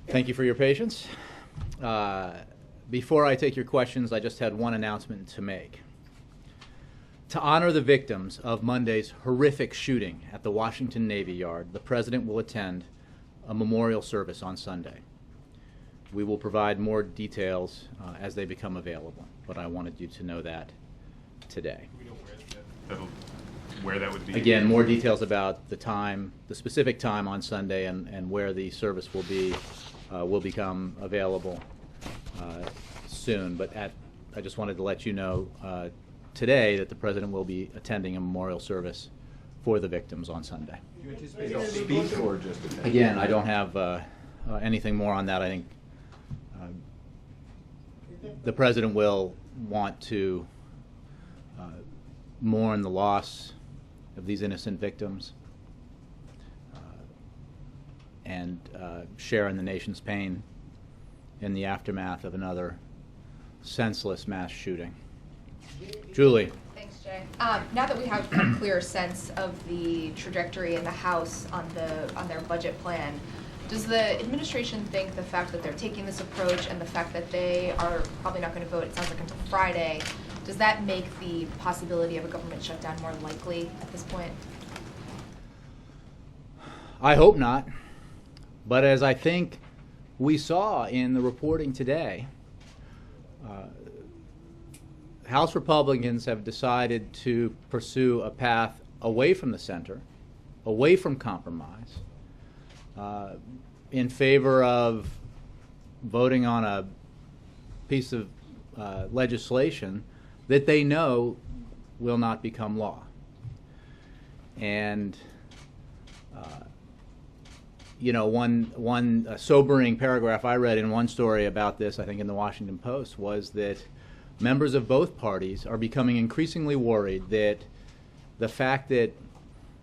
Thank you for your patience. Before I take your questions, I just had one announcement to make. To honor the victims of Monday's horrific shooting at the Washington Navy Yard, the President will attend a memorial service on Sunday. We will provide more details as they become available, but I wanted you to know that today. Do we know where that would be? Again, more details about the time, the specific time on Sunday, and where the service will be will become available soon. But I just wanted to let you know today that the President will be attending a memorial service for the victims on Sunday. Do you anticipate a speech or just attending? Again, I don't have anything more on that. I think the President will want to mourn the loss of these innocent victims and share in the nation's pain in the aftermath of another senseless mass shooting. Julie. Thanks, Jay. Now that we have a clearer sense of the trajectory in the House on their budget plan, does the administration think the fact that they're taking this approach and the fact that they are probably not going to vote, it sounds like, until Friday, does that make the possibility of a government shutdown more likely at this point? I hope not. But as I think we saw in the reporting today, House Republicans have decided to pursue a path away from the center, away from compromise, in favor of voting on a piece of legislation that they know will not become law. And one sobering paragraph I read in one story about this, I think in the Washington Post, was that members of both parties are becoming increasingly worried that the fact that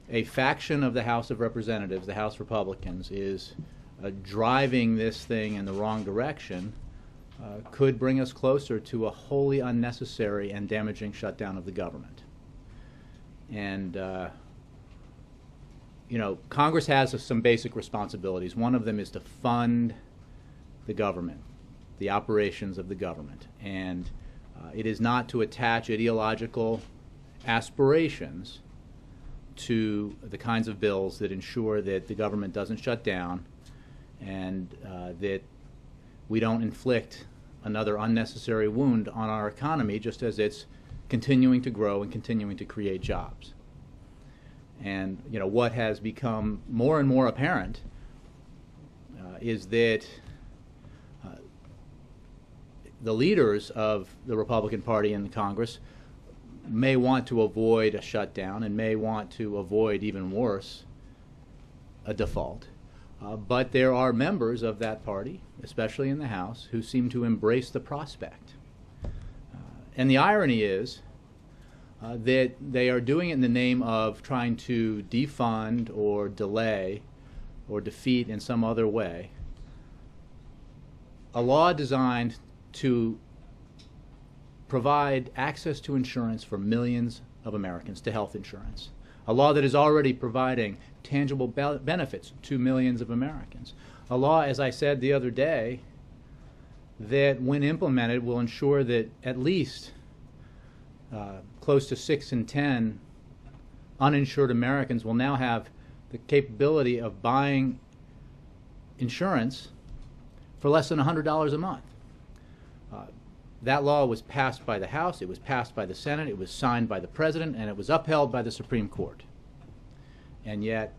a faction of the House of Representatives, the House Republicans, is driving this thing in the wrong direction could bring us closer to a wholly unnecessary and damaging shutdown of the government. And Congress has some basic responsibilities. One of them is to fund the government, the operations of the government. And it is not to attach ideological aspirations to the kinds of bills that ensure that the government doesn't shut down and that we don't inflict another unnecessary wound on our economy just as it's continuing to grow and continuing to create jobs. And what has become more and more apparent is that the leaders of the Republican Party in Congress may want to avoid a shutdown and may want to avoid, even worse, a default. But there are members of that party, especially in the House, who seem to embrace the prospect. And the irony is that they are doing it in the name of trying to defund or delay or defeat in some other way a law designed to provide access to insurance for millions of Americans, to health insurance. A law that is already providing tangible benefits to millions of Americans. A law, as I said the other day, that when implemented will ensure that at least close to 6 in 10 uninsured Americans will now have the capability of buying insurance for less than $100 a month. That law was passed by the House, it was passed by the Senate, it was signed by the President, and it was upheld by the Supreme Court. And yet,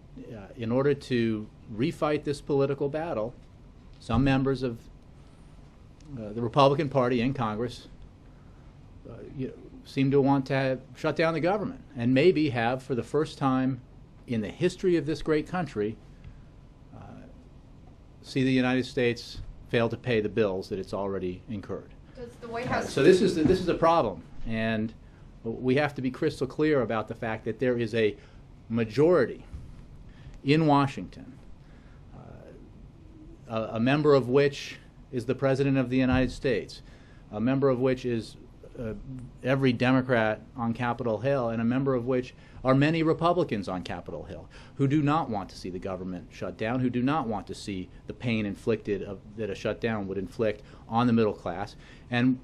in order to refight this political battle, some members of the Republican Party in Congress seem to want to shut down the government, and maybe have, for the first time in the history of this great country, see the United States fail to pay the bills that it's already incurred. Does the White House... So this is a problem, and we have to be crystal clear about the fact that there is a majority in Washington, a member of which is the President of the United States, a member of which is every Democrat on Capitol Hill, and a member of which are many Republicans on Capitol Hill, who do not want to see the government shut down, who do not want to see the pain inflicted that a shutdown would inflict on the middle class, and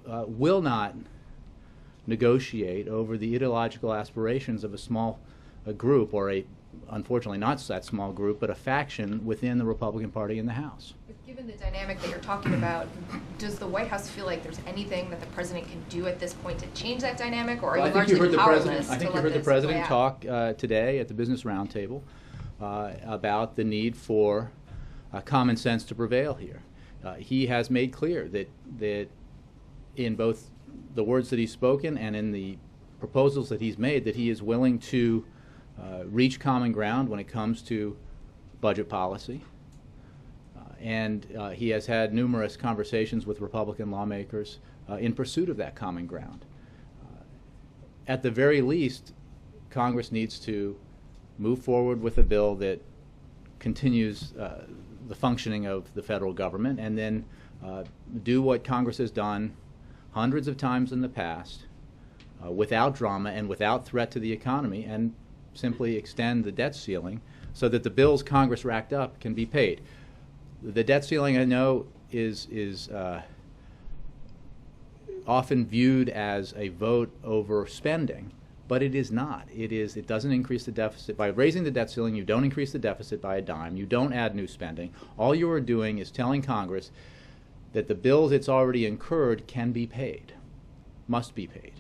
will not negotiate over the ideological aspirations of a small group, or unfortunately not that small group, but a faction within the Republican Party in the House. But given the dynamic that you're talking about, does the White House feel like there's anything that the president can do at this point to change that dynamic, or are you largely powerless? I think you heard the president talk today at the Business Roundtable about the need for common sense to prevail here. He has made clear that in both the words that he's spoken and in the proposals that he's made, that he is willing to reach common ground when it comes to budget policy. And he has had numerous conversations with Republican lawmakers in pursuit of that common ground. At the very least, Congress needs to move forward with a bill that continues the functioning of the federal government, and then do what Congress has done hundreds of times in the past without drama and without threat to the economy, and simply extend the debt ceiling so that the bills Congress racked up can be paid. The debt ceiling, I know, is often viewed as a vote over spending, but it is not. It doesn't increase the deficit. By raising the debt ceiling, you don't increase the deficit by a dime. You don't add new spending. All you are doing is telling Congress that the bills it's already incurred can be paid, must be paid.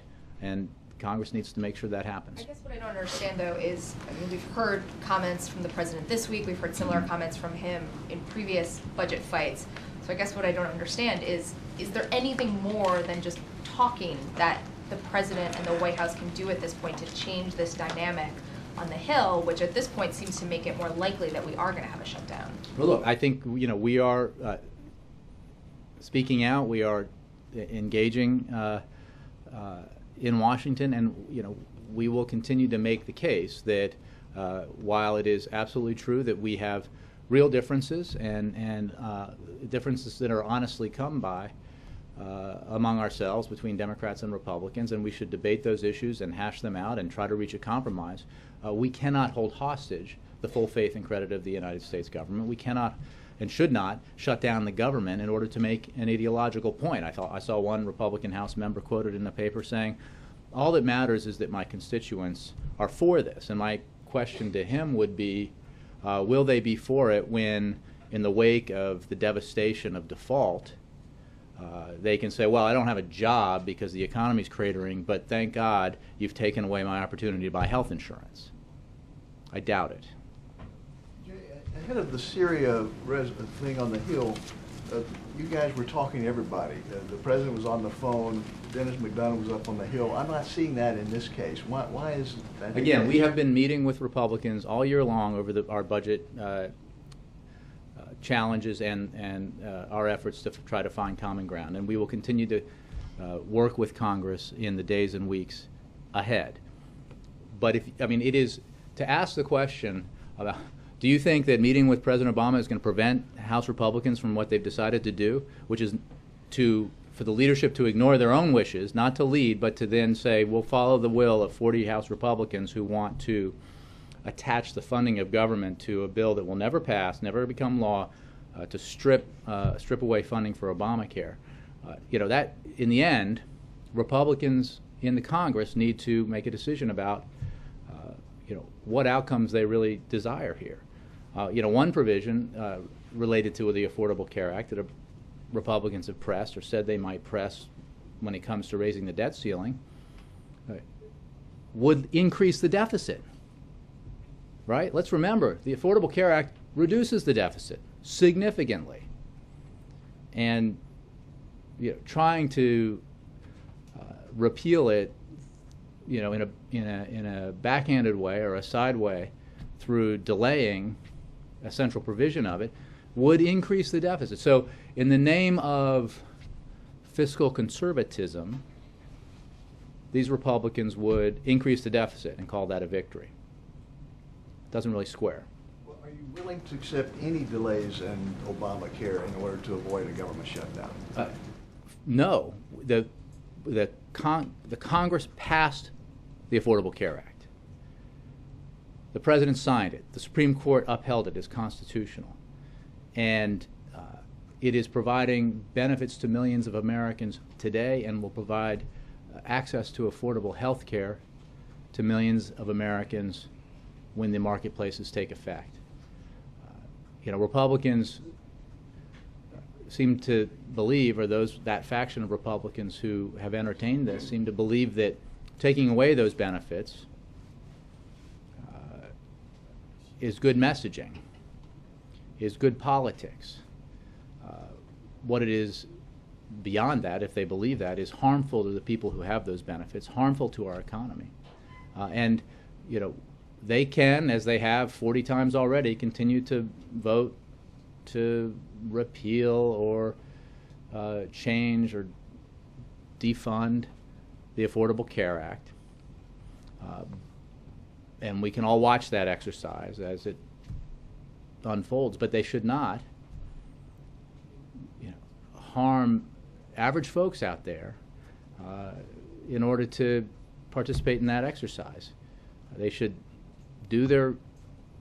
And Congress needs to make sure that happens. I guess what I don't understand, though, is, I mean, we've heard comments from the president this week. We've heard similar comments from him in previous budget fights. So I guess what I don't understand is there anything more than just talking that the president and the White House can do at this point to change this dynamic on the Hill, which at this point seems to make it more likely that we are going to have a shutdown? Well, look, I think, we are speaking out. We are engaging in Washington, and we will continue to make the case that while it is absolutely true that we have real differences and differences that are honestly come by among ourselves between Democrats and Republicans, and we should debate those issues and hash them out and try to reach a compromise, we cannot hold hostage the full faith and credit of the United States government. We cannot and should not shut down the government in order to make an ideological point. I saw one Republican House member quoted in the paper saying, all that matters is that my constituents are for this. And my question to him would be, will they be for it when, in the wake of the devastation of default, they can say, well, I don't have a job because the economy's cratering, but thank God you've taken away my opportunity to buy health insurance? I doubt it. Ahead of the Syria thing on the Hill, you guys were talking to everybody. The president was on the phone. Dennis McDonough was up on the Hill. I'm not seeing that in this case. Why is that? Again, we have been meeting with Republicans all year long over our budget challenges and our efforts to try to find common ground. And we will continue to work with Congress in the days and weeks ahead. But it is to ask the question about, do you think that meeting with President Obama is going to prevent House Republicans from what they've decided to do, which is for the leadership to ignore their own wishes, not to lead, but to then say, we'll follow the will of 40 House Republicans who want to attach the funding of government to a bill that will never pass, never become law, to strip away funding for Obamacare? That, in the end, Republicans in the Congress need to make a decision about what outcomes they really desire here. One provision related to the Affordable Care Act that Republicans have pressed or said they might press when it comes to raising the debt ceiling would increase the deficit. Right? Let's remember, the Affordable Care Act reduces the deficit significantly. And trying to repeal it in a backhanded way or a side way through delaying a central provision of it would increase the deficit. So in the name of fiscal conservatism, these Republicans would increase the deficit and call that a victory. Doesn't really square. Well, are you willing to accept any delays in Obamacare in order to avoid a government shutdown? No. the Congress passed the Affordable Care Act. The President signed it. The Supreme Court upheld it as constitutional. And it is providing benefits to millions of Americans today and will provide access to affordable health care to millions of Americans when the marketplaces take effect. Republicans seem to believe, or that faction of Republicans who have entertained this seem to believe that taking away those benefits is good messaging, is good politics. What it is beyond that, if they believe that, is harmful to the people who have those benefits, harmful to our economy. And they can, as they have 40 times already, continue to vote to repeal or change or defund the Affordable Care Act. And we can all watch that exercise as it unfolds, but they should not harm average folks out there in order to participate in that exercise. They should do their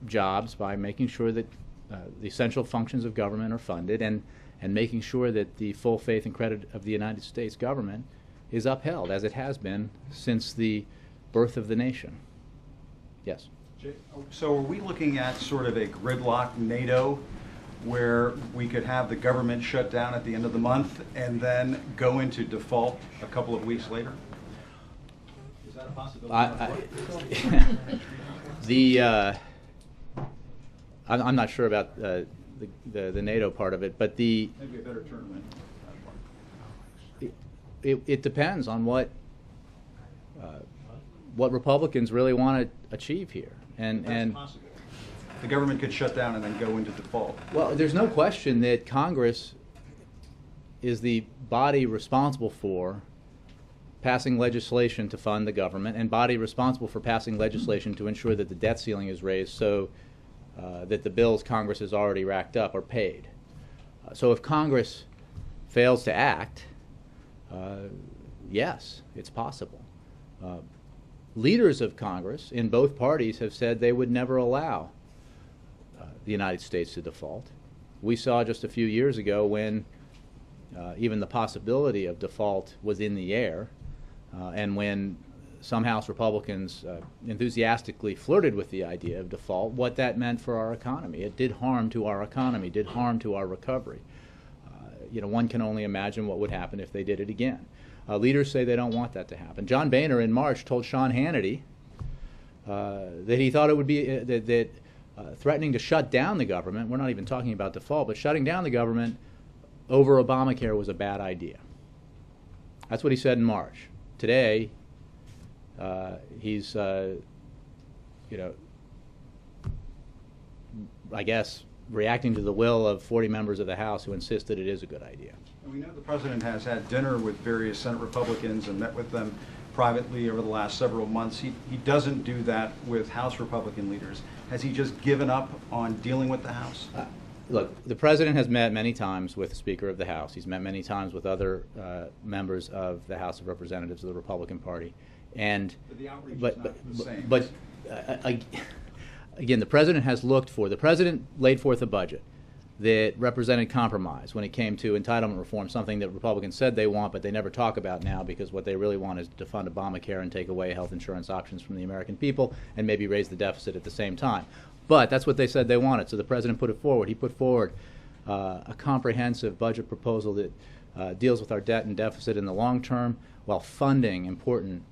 jobs by making sure that the essential functions of government are funded and making sure that the full faith and credit of the United States government is upheld, as it has been since the birth of the nation. Yes? So are we looking at sort of a gridlock NATO where we could have the government shut down at the end of the month and then go into default a couple of weeks later? Is that a possibility? I'm not sure about the NATO part of it, but maybe a better tournament. It depends on what Republicans really want to achieve here, and possible. The government could shut down and then go into default. Well, there's no question that Congress is the body responsible for passing legislation to fund the government and body responsible for passing legislation to ensure that the debt ceiling is raised so that the bills Congress has already racked up are paid. So if Congress fails to act, yes, it's possible. Leaders of Congress in both parties have said they would never allow the United States to default. We saw just a few years ago when even the possibility of default was in the air, and when some House Republicans enthusiastically flirted with the idea of default, what that meant for our economy. It did harm to our economy, did harm to our recovery. One can only imagine what would happen if they did it again. Leaders say they don't want that to happen. John Boehner in March told Sean Hannity that he thought it would be that threatening to shut down the government, we're not even talking about default, but shutting down the government over Obamacare was a bad idea. That's what he said in March. Today, he's, I guess, reacting to the will of 40 members of the House who insist that it is a good idea. And we know the President has had dinner with various Senate Republicans and met with them privately over the last several months. He doesn't do that with House Republican leaders. Has he just given up on dealing with the House? Look, the President has met many times with the Speaker of the House. He's met many times with other members of the House of Representatives of the Republican Party. And But the outreach is not the same. But again, the President has looked for, the President laid forth a budget that represented compromise when it came to entitlement reform, something that Republicans said they want, but they never talk about now because what they really want is to fund Obamacare and take away health insurance options from the American people and maybe raise the deficit at the same time. But that's what they said they wanted, so the President put it forward. He put forward a comprehensive budget proposal that deals with our debt and deficit in the long term while funding important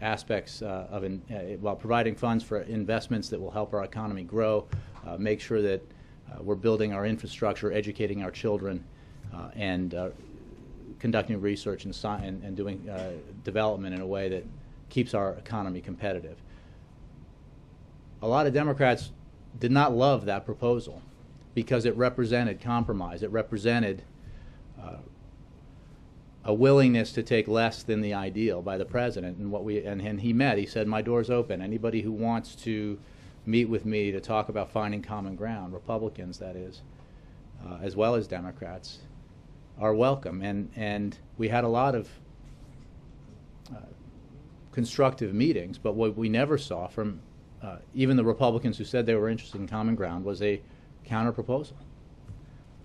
aspects while providing funds for investments that will help our economy grow, make sure that we're building our infrastructure, educating our children, and conducting research and doing development in a way that keeps our economy competitive. A lot of Democrats did not love that proposal because it represented compromise. It represented a willingness to take less than the ideal by the President. And he met. He said, "My door's open. Anybody who wants to meet with me to talk about finding common ground," Republicans that is, as well as Democrats, are welcome. And we had a lot of constructive meetings, but what we never saw from even the Republicans who said they were interested in common ground was a counter-proposal,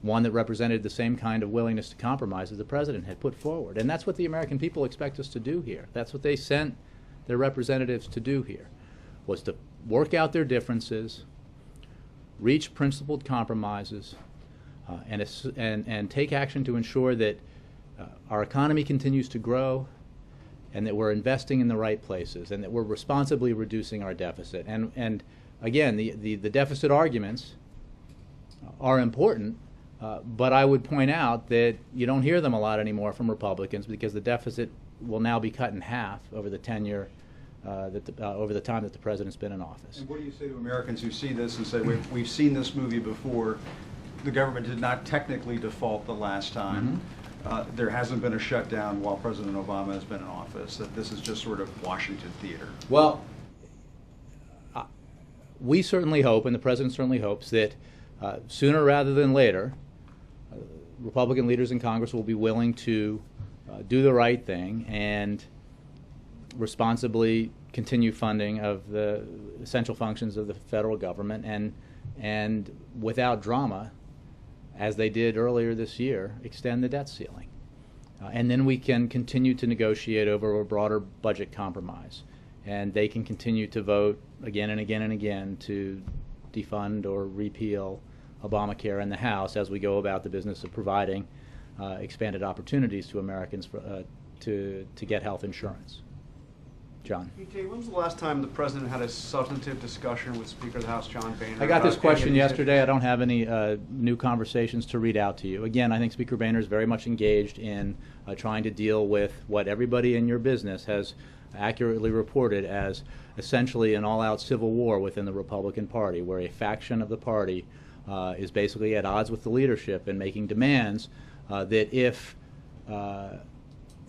one that represented the same kind of willingness to compromise as the president had put forward. And that's what the American people expect us to do here. That's what they sent their representatives to do here, was to work out their differences, reach principled compromises, and take action to ensure that our economy continues to grow, and that we're investing in the right places, and that we're responsibly reducing our deficit. And again, the deficit arguments are important, but I would point out that you don't hear them a lot anymore from Republicans, because the deficit will now be cut in half over the tenure, over the time that the president's been in office. And what do you say to Americans who see this and say, we've seen this movie before, the government did not technically default the last time, there hasn't been a shutdown while President Obama has been in office, that this is just sort of Washington theater? Well, we certainly hope, and the president certainly hopes, that sooner rather than later, Republican leaders in Congress will be willing to do the right thing and responsibly continue funding of the essential functions of the federal government, and without drama, as they did earlier this year, extend the debt ceiling. And then we can continue to negotiate over a broader budget compromise. And they can continue to vote again and again and again to defund or repeal Obamacare in the House as we go about the business of providing expanded opportunities to Americans to get health insurance. John. BJ, when was the last time the president had a substantive discussion with Speaker of the House John Boehner? I got this about question any of these yesterday. issues? I don't have any new conversations to read out to you. Again, I think Speaker Boehner is very much engaged in trying to deal with what everybody in your business has accurately reported as essentially an all-out civil war within the Republican Party, where a faction of the party is basically at odds with the leadership and making demands that, if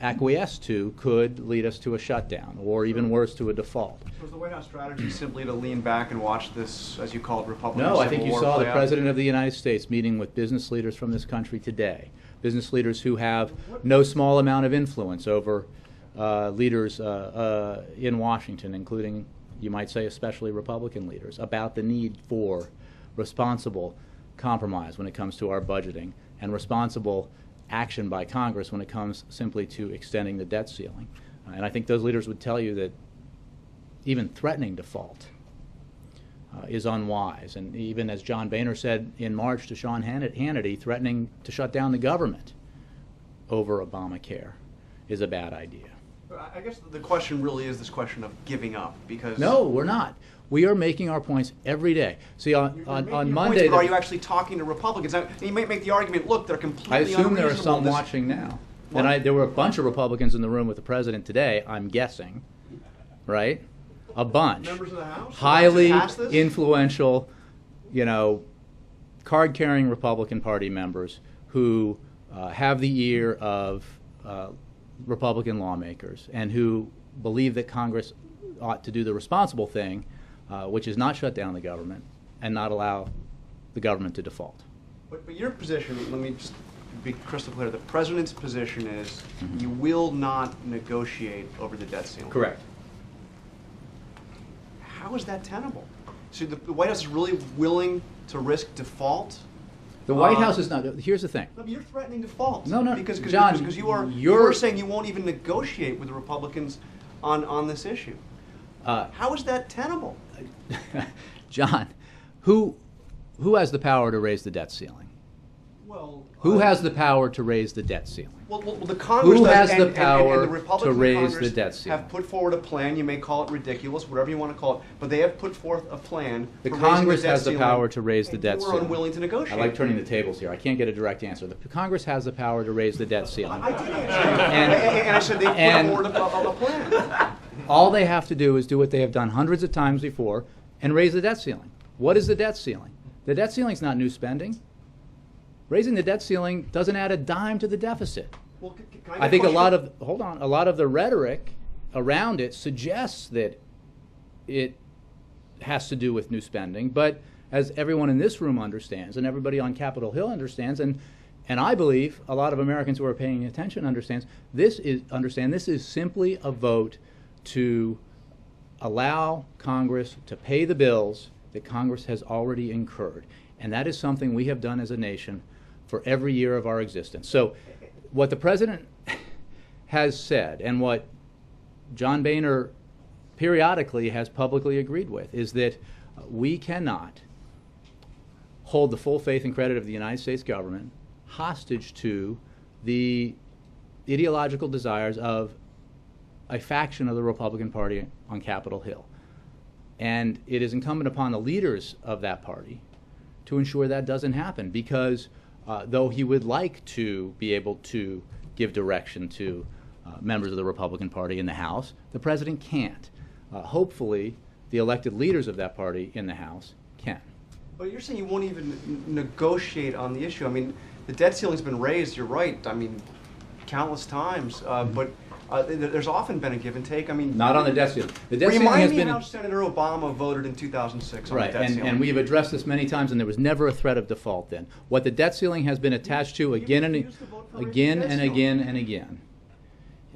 acquiesced to, could lead us to a shutdown, or even worse, to a default. Was the White House strategy simply to lean back and watch this, as you call it, Republican No, civil I think you war saw play the out? President of the United States meeting with business leaders from this country today, business leaders who have no small amount of influence over leaders in Washington, including, you might say, especially Republican leaders, about the need for responsible compromise when it comes to our budgeting, and responsible action by Congress when it comes simply to extending the debt ceiling. And I think those leaders would tell you that even threatening default is unwise. And even as John Boehner said in March to Sean Hannity, threatening to shut down the government over Obamacare is a bad idea. I guess the question really is this question of giving up, because... No, we're not. We are making our points every day. See, on Monday... But are you actually talking to Republicans? And you might make the argument, look, they're completely I assume there are unreasonable. some watching now. What? And there were a bunch of Republicans in the room with the president today, I'm guessing, right? A bunch. Members of the House? Highly Pass this? influential, card-carrying Republican Party members who have the ear of Republican lawmakers, and who believe that Congress ought to do the responsible thing, which is not shut down the government and not allow the government to default. But your position, let me just be crystal clear, the president's position is you will not negotiate over the debt ceiling. Correct. How is that tenable? So the White House is really willing to risk default? The White House is not. Here's the thing. No, but you're threatening default. No, because John, you're saying you won't even negotiate with the Republicans on this issue. How is that tenable? John, who has the power to raise the debt ceiling? Well, Who has the power to raise the debt ceiling? Well, the Congress Who does, has the and power the Republicans to raise in Congress the debt ceiling? have put forward a plan. You may call it ridiculous, whatever you want to call it, but they have put forth a plan. The for Congress raising the debt has the ceiling, power to raise the and debt you ceiling. were unwilling to negotiate. I like turning the tables here. I can't get a direct answer. The Congress has the power to raise the debt ceiling. I did answer. And I said they put forward a plan. All they have to do is do what they have done hundreds of times before and raise the debt ceiling. What is the debt ceiling? The debt ceiling is not new spending. Raising the debt ceiling doesn't add a dime to the deficit. Well, can I think a lot of the rhetoric around it suggests that it has to do with new spending, but as everyone in this room understands, and everybody on Capitol Hill understands, and And I believe a lot of Americans who are paying attention understand this is simply a vote to allow Congress to pay the bills that Congress has already incurred. And that is something we have done as a nation for every year of our existence. So what the president has said and what John Boehner periodically has publicly agreed with is that we cannot hold the full faith and credit of the United States government hostage to the ideological desires of a faction of the Republican Party on Capitol Hill. And it is incumbent upon the leaders of that party to ensure that doesn't happen, because though he would like to be able to give direction to members of the Republican Party in the House, the president can't. Hopefully, the elected leaders of that party in the House can. But you're saying you won't even negotiate on the issue. I mean, the debt ceiling's been raised, you're right, I mean, countless times, but there's often been a give and take. I mean, Not on the debt ceiling. The debt ceiling remind has me been how Senator Obama voted in 2006 on right, the debt ceiling. and we have addressed this many times, and there was never a threat of default then. What the debt ceiling has been attached to again and refused to vote for raising again the debt and ceiling. again and again.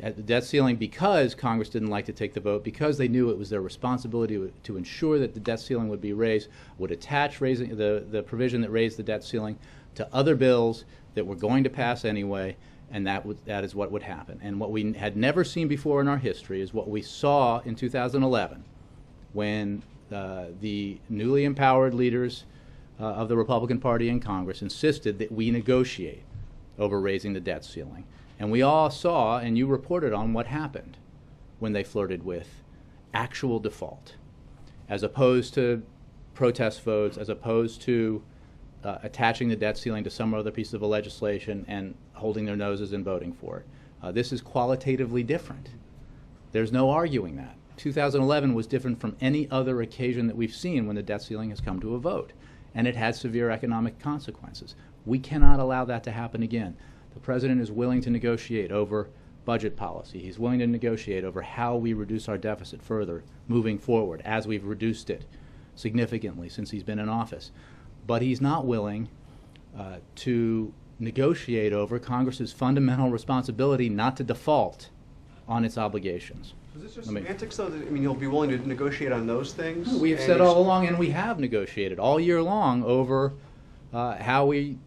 At the debt ceiling, because Congress didn't like to take the vote, because they knew it was their responsibility to ensure that the debt ceiling would be raised, would attach raising the provision that raised the debt ceiling to other bills that were going to pass anyway, and that is what would happen. And what we had never seen before in our history is what we saw in 2011, when the newly empowered leaders of the Republican Party in Congress insisted that we negotiate over raising the debt ceiling. And we all saw, and you reported on what happened when they flirted with actual default, as opposed to protest votes, as opposed to attaching the debt ceiling to some other piece of legislation and holding their noses and voting for it. This is qualitatively different. There's no arguing that. 2011 was different from any other occasion that we've seen when the debt ceiling has come to a vote, and it had severe economic consequences. We cannot allow that to happen again. The president is willing to negotiate over budget policy. He's willing to negotiate over how we reduce our deficit further moving forward, as we've reduced it significantly since he's been in office. But he's not willing to negotiate over Congress's fundamental responsibility not to default on its obligations. Is this just semantics, though? I mean, you'll be willing to negotiate on those things? We have said all along, and we have negotiated all year long over how we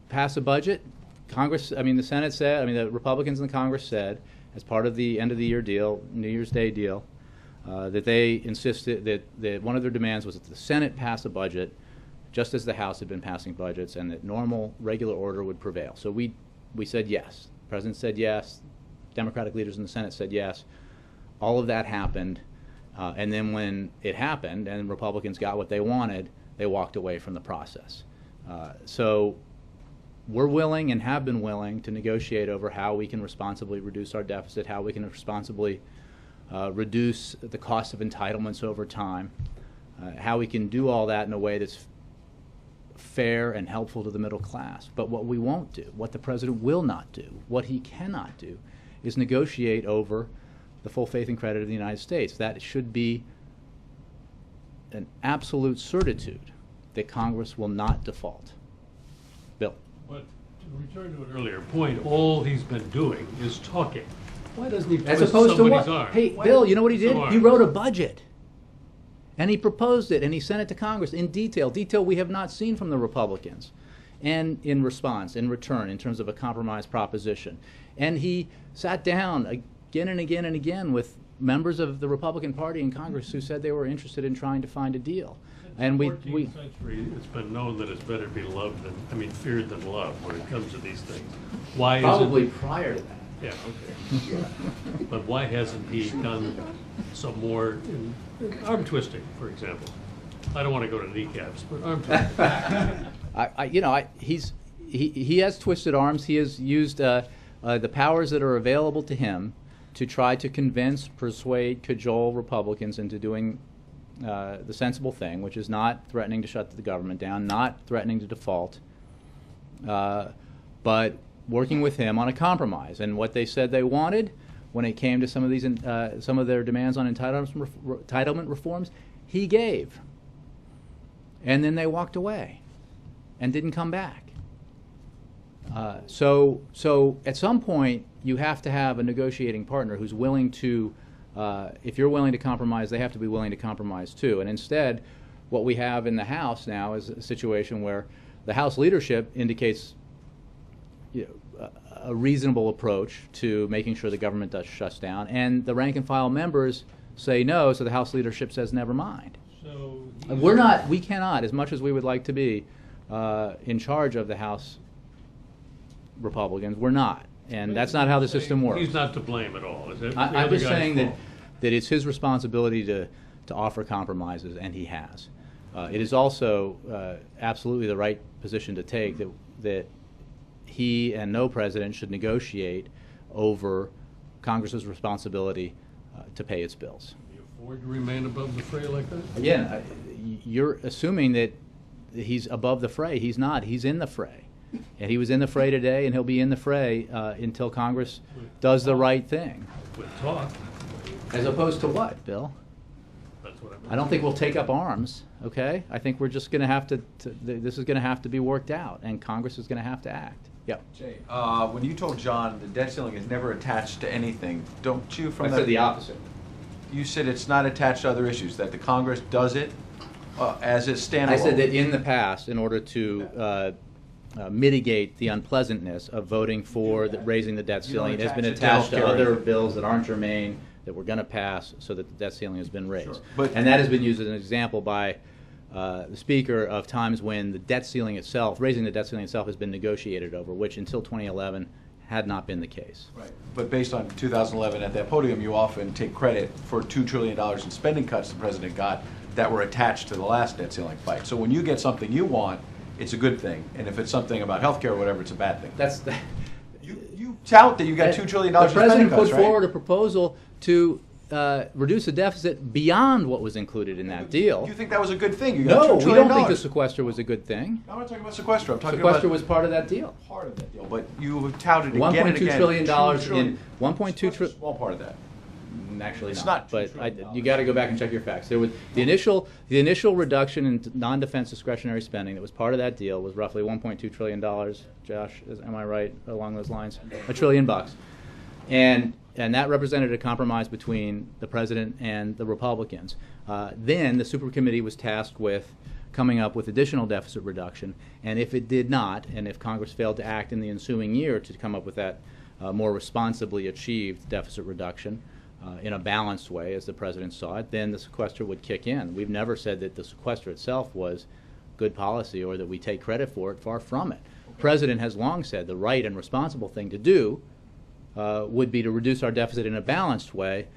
pass a budget. The Senate said, the Republicans in the Congress said, as part of the end of the year deal, New Year's Day deal, that they insisted that one of their demands was that the Senate pass a budget just as the House had been passing budgets, and that normal, regular order would prevail. So we said yes. The President said yes. Democratic leaders in the Senate said yes. All of that happened, and then when it happened and Republicans got what they wanted, they walked away from the process. So we're willing and have been willing to negotiate over how we can responsibly reduce our deficit, how we can responsibly reduce the cost of entitlements over time, how we can do all that in a way that's fair and helpful to the middle class. But what we won't do, what the president will not do, what he cannot do, is negotiate over the full faith and credit of the United States. That should be an absolute certitude that Congress will not default. Bill. But to return to an earlier point, all he's been doing is talking. Why doesn't he As twist opposed to somebody's what? arm? Hey, Why Bill, doesn't you know what he twist did? some He arm? wrote a budget. And he proposed it, and he sent it to Congress in detail we have not seen from the Republicans. And in response, in return, in terms of a compromise proposition. And he sat down again and again and again with members of the Republican Party in Congress who said they were interested in trying to find a deal. And In the 14th century, it's been known that it's better to be feared than loved when it comes to these things. Why probably is it? prior to that. Yeah, okay. But why hasn't he done some more in arm twisting, for example? I don't want to go to kneecaps, but arm twisting. He has twisted arms. He has used the powers that are available to him to try to convince, persuade, cajole Republicans into doing the sensible thing, which is not threatening to shut the government down, not threatening to default, but working with him on a compromise. And what they said they wanted when it came to some of their demands on entitlement reforms, he gave. And then they walked away and didn't come back. So at some point, you have to have a negotiating partner who's willing to, if you're willing to compromise, they have to be willing to compromise too. And instead, what we have in the House now is a situation where the House leadership indicates a reasonable approach to making sure the government does shut down, and the rank and file members say no, so the House leadership says never mind. So And we cannot, as much as we would like to be in charge of the House Republicans, we're not. And that's not how the system works. he's not to blame at all, is it? The I'm other just guy's saying fault. that it's his responsibility to offer compromises, and he has. It is also absolutely the right position to take that he and no president should negotiate over Congress's responsibility to pay its bills. Can you afford to remain above the fray like that? Again, you're assuming that he's above the fray. He's not. He's in the fray. And he was in the fray today, and he'll be in the fray until Congress does the right thing. With talk, As opposed to what, Bill? that's what I don't think we'll take up arms, okay? I think we're just going to have to, this is going to have to be worked out, and Congress is going to have to act. Yep. Jay, when you told John the debt ceiling is never attached to anything, don't you from I that? said the opposite. You said it's not attached to other issues, that the Congress does it as its standalone. I said that in the past, in order to mitigate the unpleasantness of voting for raising the debt You don't ceiling, it has been attach it to attached to healthcare. other bills that aren't germane that we're going to pass so that the debt ceiling has been raised. Sure. But- And that has been used as an example by the Speaker of times when the debt ceiling itself, raising the debt ceiling itself, has been negotiated over, which until 2011 had not been the case. Right. But based on 2011, at that podium, you often take credit for $2 trillion in spending cuts the president got that were attached to the last debt ceiling fight. So when you get something you want, it's a good thing. And if it's something about healthcare or whatever, it's a bad thing. That's You tout that you got $2 trillion in The spending president cuts, put right? forward a proposal to reduce the deficit beyond what was included in that deal. You think that was a good thing? You got No, $2 we trillion. don't think the sequester was a good thing. I'm not talking about sequester. I'm talking Sequester about was part of that deal. part of that deal. But you touted again and $1.2 again. trillion $2 trillion. in $1.2 Sequester's a trillion. small part of that. Actually, It's not. not But $2 trillion. you got to go back and check your facts. There was the initial reduction in non-defense discretionary spending that was part of that deal was roughly $1.2 trillion. Josh, am I right along those lines? $1 trillion. And that represented a compromise between the president and the Republicans. Then the supercommittee was tasked with coming up with additional deficit reduction, and if it did not, and if Congress failed to act in the ensuing year to come up with that more responsibly achieved deficit reduction in a balanced way, as the president saw it, then the sequester would kick in. We've never said that the sequester itself was good policy or that we take credit for it. Far from it. The president has long said the right and responsible thing to do would be to reduce our deficit in a balanced way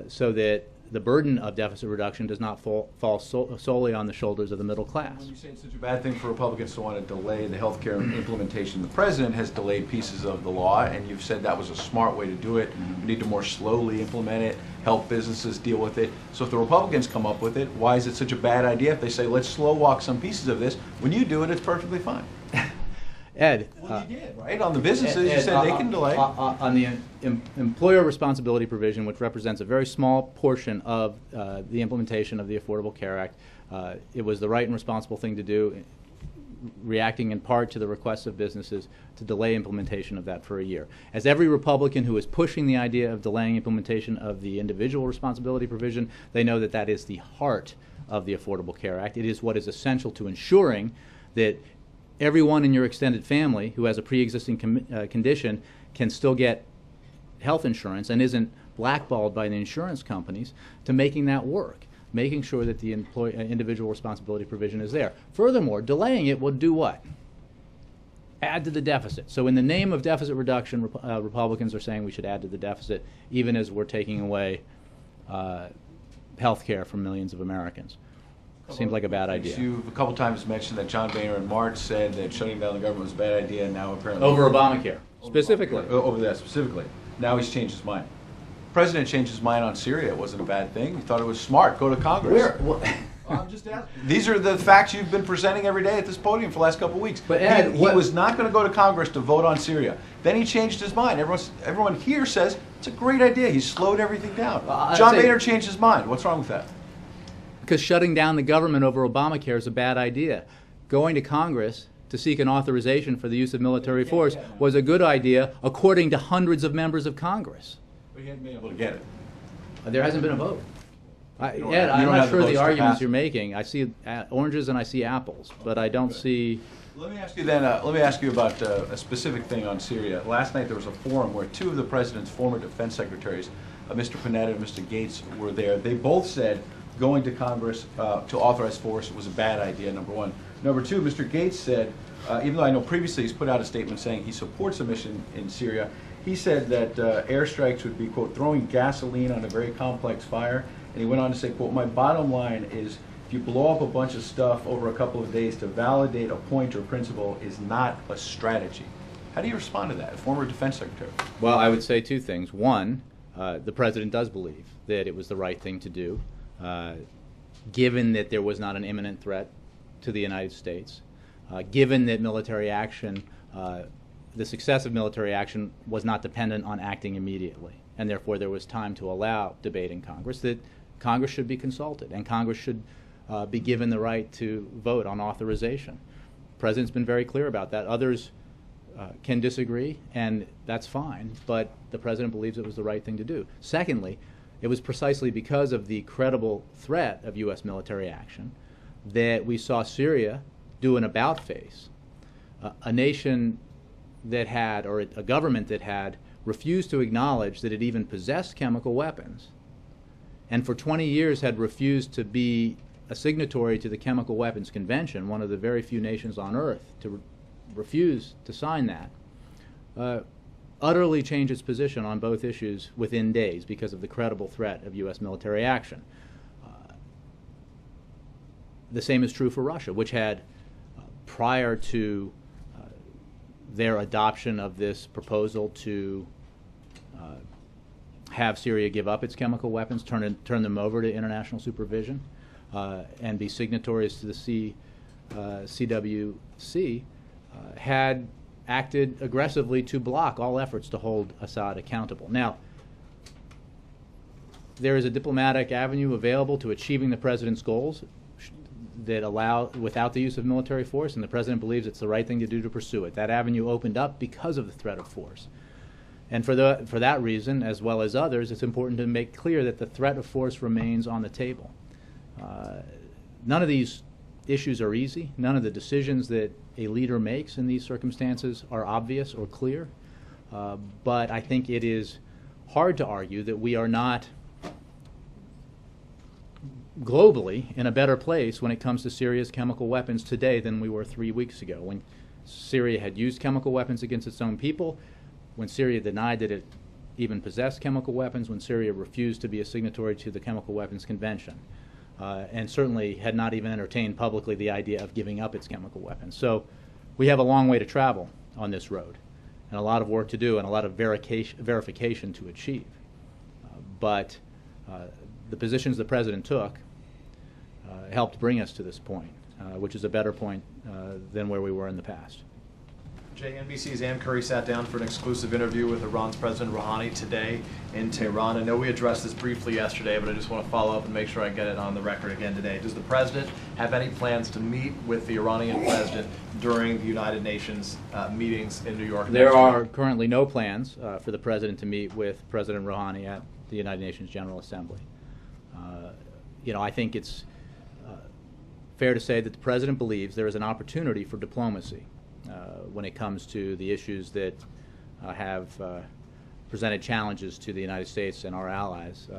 so that the burden of deficit reduction does not fall solely on the shoulders of the middle class. When you say it's such a bad thing for Republicans to want to delay the health care implementation, the president has delayed pieces of the law, and you've said that was a smart way to do it. We need to more slowly implement it, help businesses deal with it. So if the Republicans come up with it, why is it such a bad idea if they say, let's slow walk some pieces of this? When you do it, it's perfectly fine. Ed. Well, you did, right? On the businesses, you said they can delay. On the employer responsibility provision, which represents a very small portion of the implementation of the Affordable Care Act, it was the right and responsible thing to do, reacting in part to the requests of businesses to delay implementation of that for a year. As every Republican who is pushing the idea of delaying implementation of the individual responsibility provision, they know that that is the heart of the Affordable Care Act. It is what is essential to ensuring that everyone in your extended family who has a pre-existing condition can still get health insurance and isn't blackballed by the insurance companies, to making that work, making sure that the individual responsibility provision is there. Furthermore, delaying it will do what? Add to the deficit. So in the name of deficit reduction, Republicans are saying we should add to the deficit, even as we're taking away health care from millions of Americans. Seems like a bad idea. You've a couple times mentioned that John Boehner in March said that shutting down the government was a bad idea, and now apparently... Over Obamacare, specifically. Over that specifically. Now he's changed his mind. The president changed his mind on Syria. It wasn't a bad thing. He thought it was smart. Go to Congress. I'm just asking. These are the facts you've been presenting every day at this podium for the last couple of weeks. But Ed, he was not going to go to Congress to vote on Syria. Then he changed his mind. Everyone here says it's a great idea. He slowed everything down. John Boehner changed his mind. What's wrong with that? Because shutting down the government over Obamacare is a bad idea. Going to Congress to seek an authorization for the use of military force was a good idea, according to hundreds of members of Congress. But you haven't been able to get it. There hasn't been a vote. don't Ed, have- you I'm don't not have the sure the votes to arguments pass you're it. making. I see oranges and I see apples, but I don't see. Let me ask you then, let me ask you about a specific thing on Syria. Last night there was a forum where two of the president's former defense secretaries, Mr. Panetta and Mr. Gates, were there. They both said going to Congress to authorize force was a bad idea, number one. Number two, Mr. Gates said, even though I know previously he's put out a statement saying he supports a mission in Syria, he said that airstrikes would be, quote, throwing gasoline on a very complex fire. And he went on to say, quote, my bottom line is if you blow up a bunch of stuff over a couple of days to validate a point or principle is not a strategy. How do you respond to that, a former defense secretary? Well, I would say two things. One, the president does believe that it was the right thing to do, given that there was not an imminent threat to the United States, given that military action, the success of military action was not dependent on acting immediately, and therefore there was time to allow debate in Congress, that Congress should be consulted, and Congress should be given the right to vote on authorization. The president's been very clear about that. Others can disagree, and that's fine, but the president believes it was the right thing to do. Secondly, it was precisely because of the credible threat of U.S. military action that we saw Syria do an about-face. A nation that had, or a government that had, refused to acknowledge that it even possessed chemical weapons, and for 20 years had refused to be a signatory to the Chemical Weapons Convention, one of the very few nations on earth to refuse to sign that, utterly changed its position on both issues within days because of the credible threat of U.S. military action. The same is true for Russia, which had, prior to their adoption of this proposal to have Syria give up its chemical weapons, turn them over to international supervision, and be signatories to the CWC, had acted aggressively to block all efforts to hold Assad accountable. Now, there is a diplomatic avenue available to achieving the president's goals that allow, without the use of military force, and the president believes it's the right thing to do to pursue it. That avenue opened up because of the threat of force. And for that reason, as well as others, it's important to make clear that the threat of force remains on the table. None of these issues are easy. None of the decisions that a leader makes in these circumstances are obvious or clear. But I think it is hard to argue that we are not globally in a better place when it comes to Syria's chemical weapons today than we were 3 weeks ago, when Syria had used chemical weapons against its own people, when Syria denied that it even possessed chemical weapons, when Syria refused to be a signatory to the Chemical Weapons Convention, and certainly had not even entertained publicly the idea of giving up its chemical weapons. So we have a long way to travel on this road, and a lot of work to do, and a lot of verification to achieve. But the positions the president took helped bring us to this point, which is a better point than where we were in the past. Jay, NBC's Ann Curry sat down for an exclusive interview with Iran's President Rouhani today in Tehran. I know we addressed this briefly yesterday, but I just want to follow up and make sure I get it on the record again today. Does the president have any plans to meet with the Iranian president during the United Nations meetings in New York? There are currently no plans for the president to meet with President Rouhani at the United Nations General Assembly. I think it's fair to say that the president believes there is an opportunity for diplomacy when it comes to the issues that have presented challenges to the United States and our allies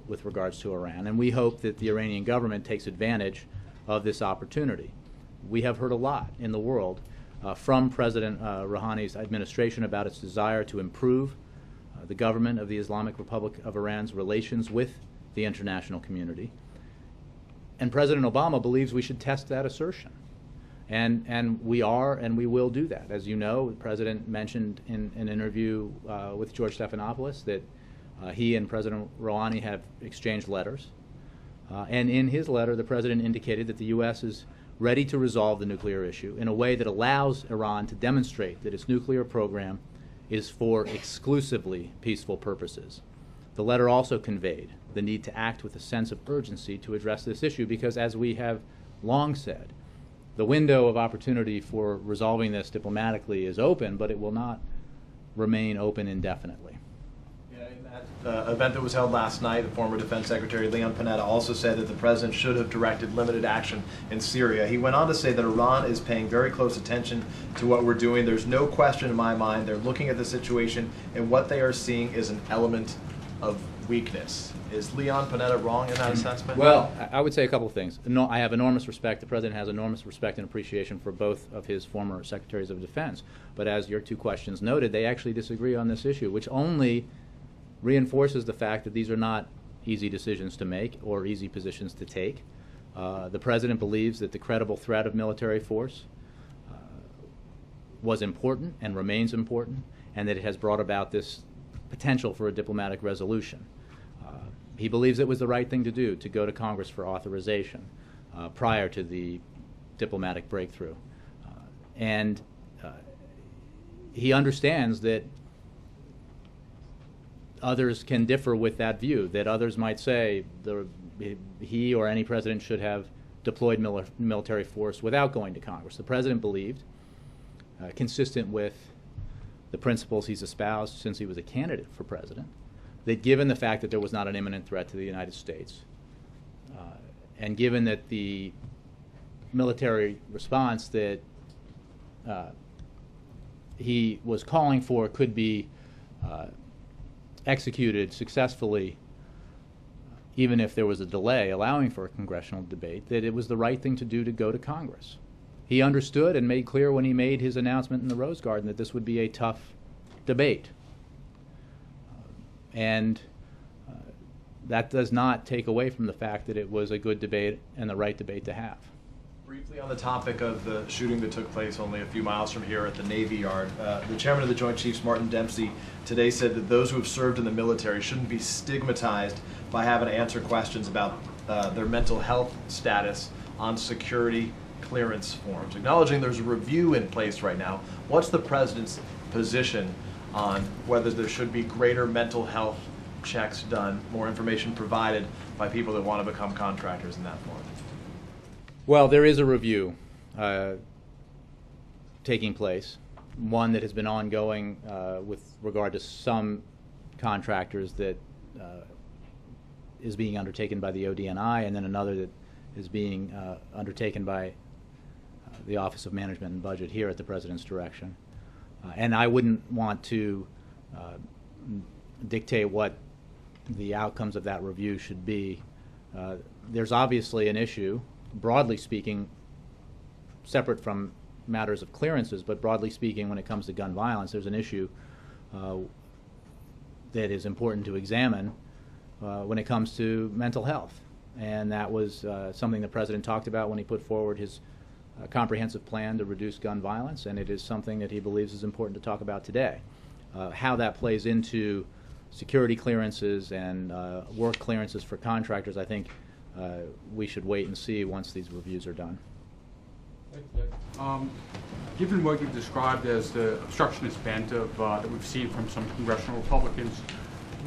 with regards to Iran. And we hope that the Iranian government takes advantage of this opportunity. We have heard a lot in the world from President Rouhani's administration about its desire to improve the government of the Islamic Republic of Iran's relations with the international community. And President Obama believes we should test that assertion. And we are, and we will do that. As you know, the President mentioned in an interview with George Stephanopoulos that he and President Rouhani have exchanged letters. And in his letter, the President indicated that the U.S. is ready to resolve the nuclear issue in a way that allows Iran to demonstrate that its nuclear program is for exclusively peaceful purposes. The letter also conveyed the need to act with a sense of urgency to address this issue because, as we have long said, the window of opportunity for resolving this diplomatically is open, but it will not remain open indefinitely. Yeah, in that event that was held last night, the former Defense Secretary Leon Panetta also said that the president should have directed limited action in Syria. He went on to say that Iran is paying very close attention to what we're doing. There's no question in my mind they're looking at the situation, and what they are seeing is an element of weakness. Is Leon Panetta wrong in that assessment? Well, I would say a couple of things. No, I have enormous respect. The president has enormous respect and appreciation for both of his former secretaries of defense. But as your two questions noted, they actually disagree on this issue, which only reinforces the fact that these are not easy decisions to make or easy positions to take. The president believes that the credible threat of military force was important and remains important, and that it has brought about this potential for a diplomatic resolution. He believes it was the right thing to do, to go to Congress for authorization prior to the diplomatic breakthrough. And he understands that others can differ with that view, that others might say he or any president should have deployed military force without going to Congress. The president believed, consistent with the principles he's espoused since he was a candidate for president, that given the fact that there was not an imminent threat to the United States, and given that the military response that he was calling for could be executed successfully, even if there was a delay allowing for a congressional debate, that it was the right thing to do to go to Congress. He understood and made clear when he made his announcement in the Rose Garden that this would be a tough debate. And that does not take away from the fact that it was a good debate and the right debate to have. Briefly on the topic of the shooting that took place only a few miles from here at the Navy Yard, the chairman of the Joint Chiefs, Martin Dempsey, today said that those who have served in the military shouldn't be stigmatized by having to answer questions about their mental health status on security clearance forms. Acknowledging there's a review in place right now, what's the president's position on whether there should be greater mental health checks done, more information provided by people that want to become contractors in that form? Well, there is a review taking place, one that has been ongoing with regard to some contractors that is being undertaken by the ODNI, and then another that is being undertaken by the Office of Management and Budget here at the President's direction. And I wouldn't want to dictate what the outcomes of that review should be. There's obviously an issue, broadly speaking, separate from matters of clearances, but broadly speaking, when it comes to gun violence, there's an issue that is important to examine when it comes to mental health. And that was something the President talked about when he put forward his comprehensive plan to reduce gun violence, and it is something that he believes is important to talk about today. How that plays into security clearances and work clearances for contractors, I think we should wait and see once these reviews are done. Given what you've described as the obstructionist bent of, that we've seen from some congressional Republicans,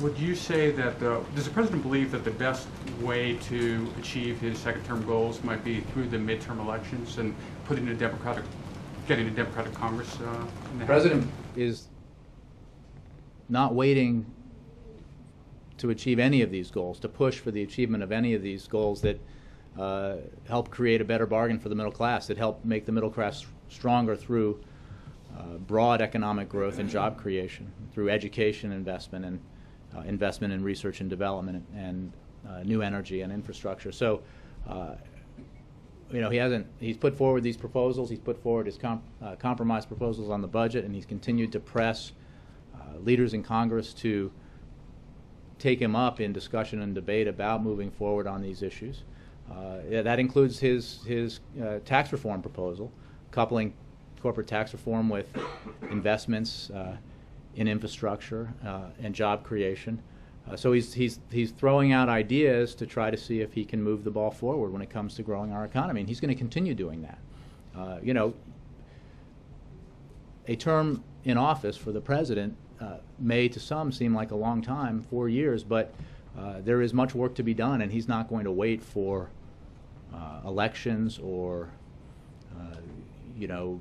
would you say that does the president believe that the best way to achieve his second-term goals might be through the midterm elections and getting a Democratic Congress in the House? The president is not waiting to achieve any of these goals, to push for the achievement of any of these goals that help create a better bargain for the middle class, that help make the middle class stronger through broad economic growth and job creation, through education investment and investment in research and development and new energy and infrastructure. So, he's put forward these proposals, he's put forward his compromise proposals on the budget, and he's continued to press leaders in Congress to take him up in discussion and debate about moving forward on these issues. That includes his tax reform proposal, coupling corporate tax reform with investments in infrastructure and job creation. So he's throwing out ideas to try to see if he can move the ball forward when it comes to growing our economy, and he's going to continue doing that. A term in office for the president may to some seem like a long time, 4 years, but there is much work to be done, and he's not going to wait for elections or you know,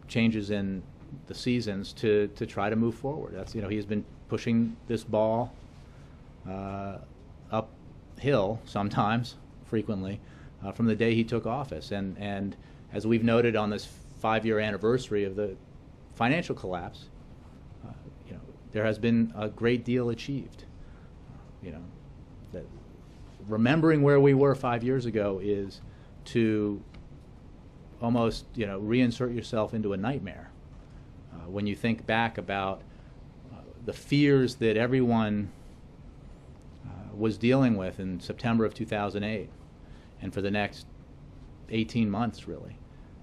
changes in the seasons to try to move forward. That's, you know, he's been pushing this ball uphill sometimes, frequently, from the day he took office. And as we've noted on this 5-year anniversary of the financial collapse, you know, there has been a great deal achieved. You know, that remembering where we were 5 years ago is to almost, you know, reinsert yourself into a nightmare. When you think back about the fears that everyone was dealing with in September of 2008, and for the next 18 months, really,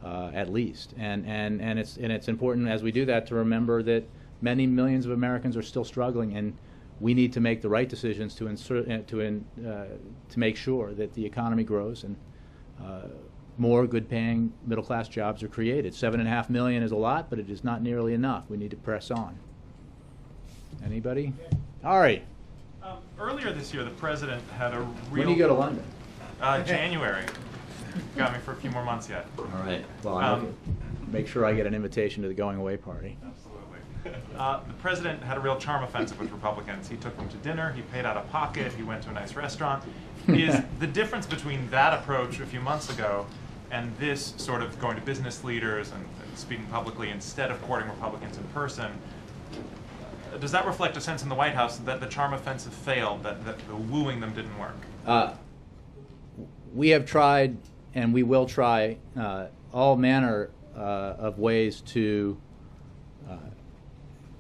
at least. And it's important as we do that to remember that many millions of Americans are still struggling, and we need to make the right decisions to make sure that the economy grows and more good-paying middle-class jobs are created. 7.5 million is a lot, but it is not nearly enough. We need to press on. Anybody? All right. Earlier this year, the president had a real... When do you go to London? January. Got me for a few more months yet. All right. Well, I'll make sure I get an invitation to the going-away party. Absolutely. The president had a real charm offensive with Republicans. He took them to dinner. He paid out of pocket. He went to a nice restaurant. Is the difference between that approach a few months ago and this sort of going to business leaders and speaking publicly instead of courting Republicans in person, does that reflect a sense in the White House that the charm offensive failed, that the wooing them didn't work? We have tried, and we will try, all manner of ways to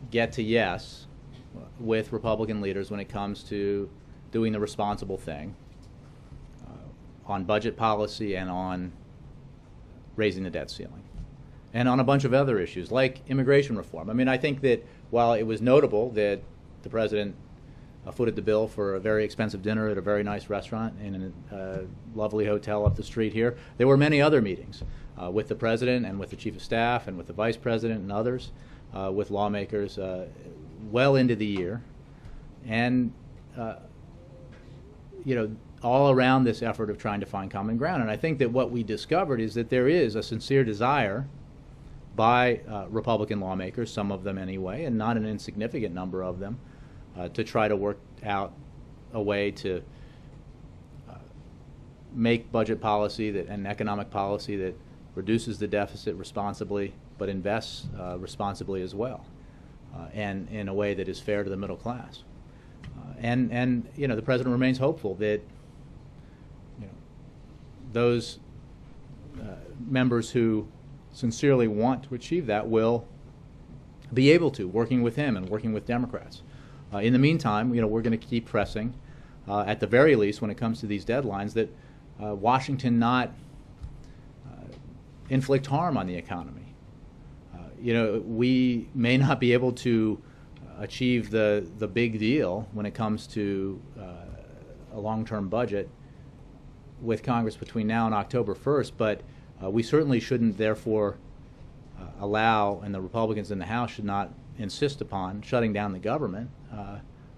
get to yes with Republican leaders when it comes to doing the responsible thing on budget policy and on raising the debt ceiling, and on a bunch of other issues like immigration reform. I mean, I think that while it was notable that the president footed the bill for a very expensive dinner at a very nice restaurant in a lovely hotel up the street here, there were many other meetings with the president and with the chief of staff and with the vice president and others, with lawmakers well into the year, and you know, all around this effort of trying to find common ground. And I think that what we discovered is that there is a sincere desire by Republican lawmakers, some of them anyway, and not an insignificant number of them, to try to work out a way to make budget policy and economic policy that reduces the deficit responsibly, but invests responsibly as well, and in a way that is fair to the middle class. And you know, the president remains hopeful that, you know, those members who sincerely want to achieve that will be able to, working with him and working with Democrats. In the meantime, you know, we're going to keep pressing, at the very least, when it comes to these deadlines, that Washington not inflict harm on the economy. You know, we may not be able to achieve the big deal when it comes to a long-term budget with Congress between now and October 1st, but we certainly shouldn't therefore allow, and the Republicans in the House should not insist upon shutting down the government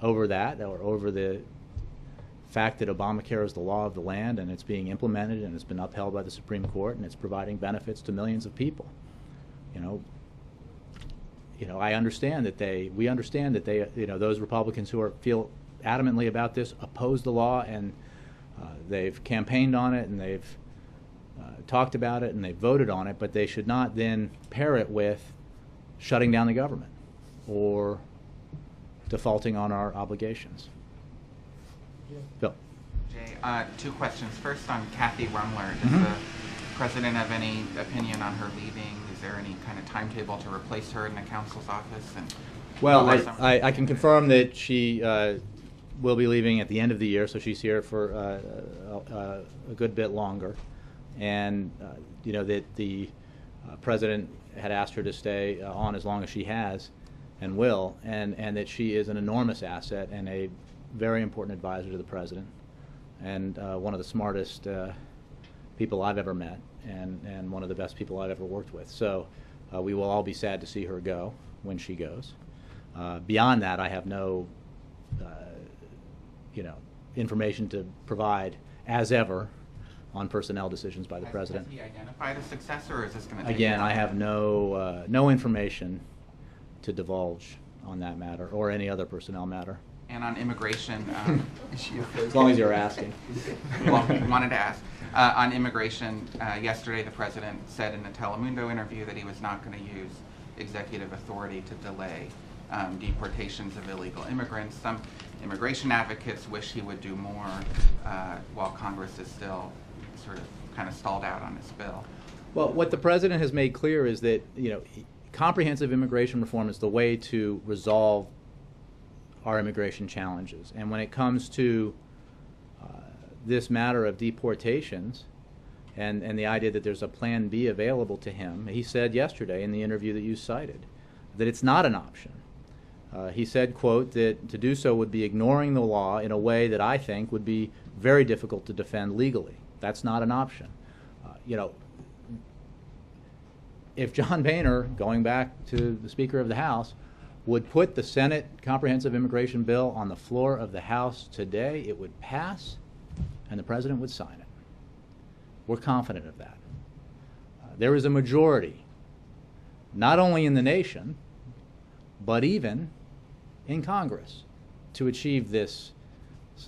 over that, or over the fact that Obamacare is the law of the land and it's being implemented and it's been upheld by the Supreme Court and it's providing benefits to millions of people. You know, I understand that we understand that you know, those Republicans who feel adamantly about this oppose the law, and they've campaigned on it and they've talked about it and they've voted on it, but they should not then pair it with shutting down the government or defaulting on our obligations. Bill. Jay, 2 questions. First on Kathy Rumler. Does the president have any opinion on her leaving? Is there any kind of timetable to replace her in the counsel's office? And well, I can confirm that she will be leaving at the end of the year, so she's here for a good bit longer. And you know, that the president had asked her to stay on as long as she has and will, and that she is an enormous asset and a very important advisor to the president, and one of the smartest people I've ever met, and one of the best people I've ever worked with. So we will all be sad to see her go when she goes. Beyond that, I have no you know, information to provide, as ever, on personnel decisions by the president. Has he identified a successor, or is this going to take Again, I longer? have no information to divulge on that matter or any other personnel matter. And on immigration, As long as you're asking. well, wanted to ask. On immigration, yesterday the president said in a Telemundo interview that he was not going to use executive authority to delay deportations of illegal immigrants. Some immigration advocates wish he would do more while Congress is still sort of kind of stalled out on this bill. Well, what the president has made clear is that, you know, comprehensive immigration reform is the way to resolve our immigration challenges. And when it comes to this matter of deportations and the idea that there's a plan B available to him, he said yesterday in the interview that you cited that it's not an option. He said, quote, that to do so would be ignoring the law in a way that I think would be very difficult to defend legally. That's not an option. You know, if John Boehner, going back to the Speaker of the House, would put the Senate comprehensive immigration bill on the floor of the House today, it would pass and the president would sign it. We're confident of that. There is a majority, not only in the nation, but even in Congress, to achieve this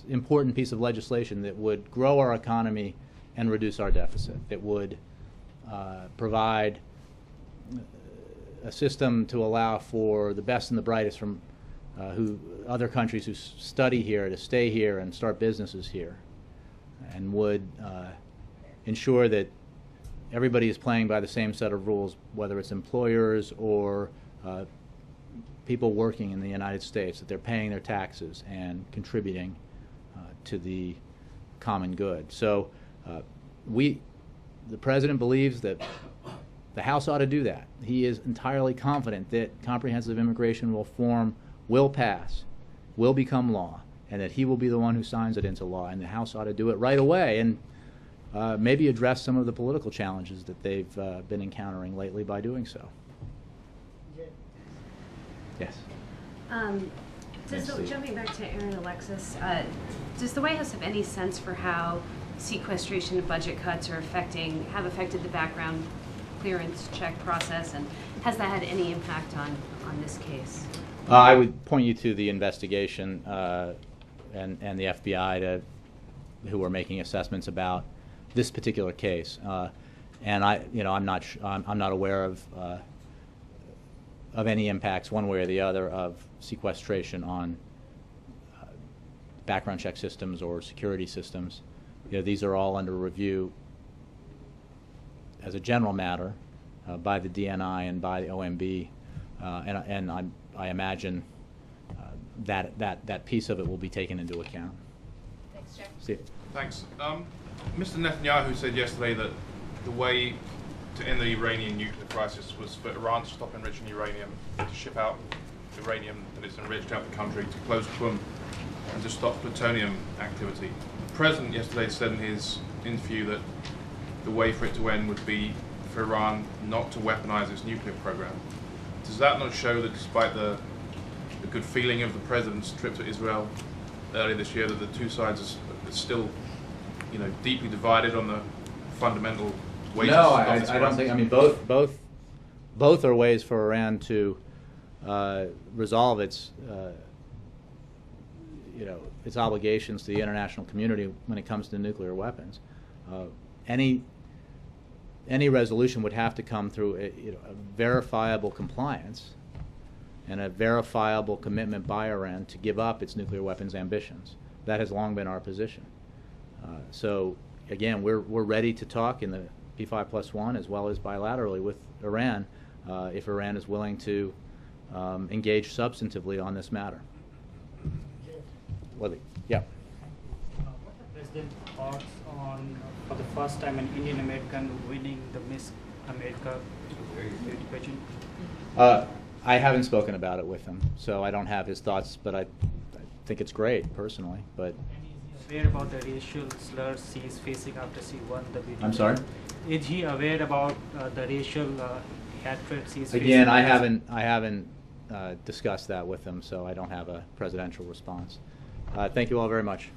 important piece of legislation that would grow our economy and reduce our deficit, that would provide a system to allow for the best and the brightest from other countries who study here to stay here and start businesses here, and would ensure that everybody is playing by the same set of rules, whether it's employers or people working in the United States, that they're paying their taxes and contributing to the common good. So the president believes that the House ought to do that. He is entirely confident that comprehensive immigration reform will pass, will become law, and that he will be the one who signs it into law, and the House ought to do it right away and maybe address some of the political challenges that they've been encountering lately by doing so. Yes. Jumping back to Aaron Alexis, does the White House have any sense for how sequestration and budget cuts have affected the background clearance check process, and has that had any impact on this case? I would point you to the investigation and the FBI who are making assessments about this particular case, and I'm not aware of any impacts one way or the other of sequestration on background check systems or security systems. You know, these are all under review as a general matter by the DNI and by the OMB, and I imagine that piece of it will be taken into account. Thanks, Jeff. Steve. Thanks. Mr. Netanyahu said yesterday that the way to end the Iranian nuclear crisis was for Iran to stop enriching uranium, to ship out uranium that is enriched out the country, to close Qum, and to stop plutonium activity. The President yesterday said in his interview that the way for it to end would be for Iran not to weaponize its nuclear program. Does that not show that despite the good feeling of the President's trip to Israel earlier this year, that the two sides are still, deeply divided on the fundamental ways No, of I don't think. I mean, both are ways for Iran to resolve its obligations to the international community when it comes to nuclear weapons. Any resolution would have to come through a verifiable compliance and a verifiable commitment by Iran to give up its nuclear weapons ambitions. That has long been our position. So again, we're ready to talk in the P5+1 as well as bilaterally with Iran if Iran is willing to engage substantively on this matter. Yeah. What are President's thoughts on, for the first time, an Indian American winning the Miss America beauty pageant? I haven't spoken about it with him, so I don't have his thoughts, but I think it's great personally. But is he aware about the racial slurs he is facing after she won the beauty? I'm sorry? Is he aware about the racial hatred he is facing? Again, I haven't discussed that with him, so I don't have a presidential response. Thank you all very much.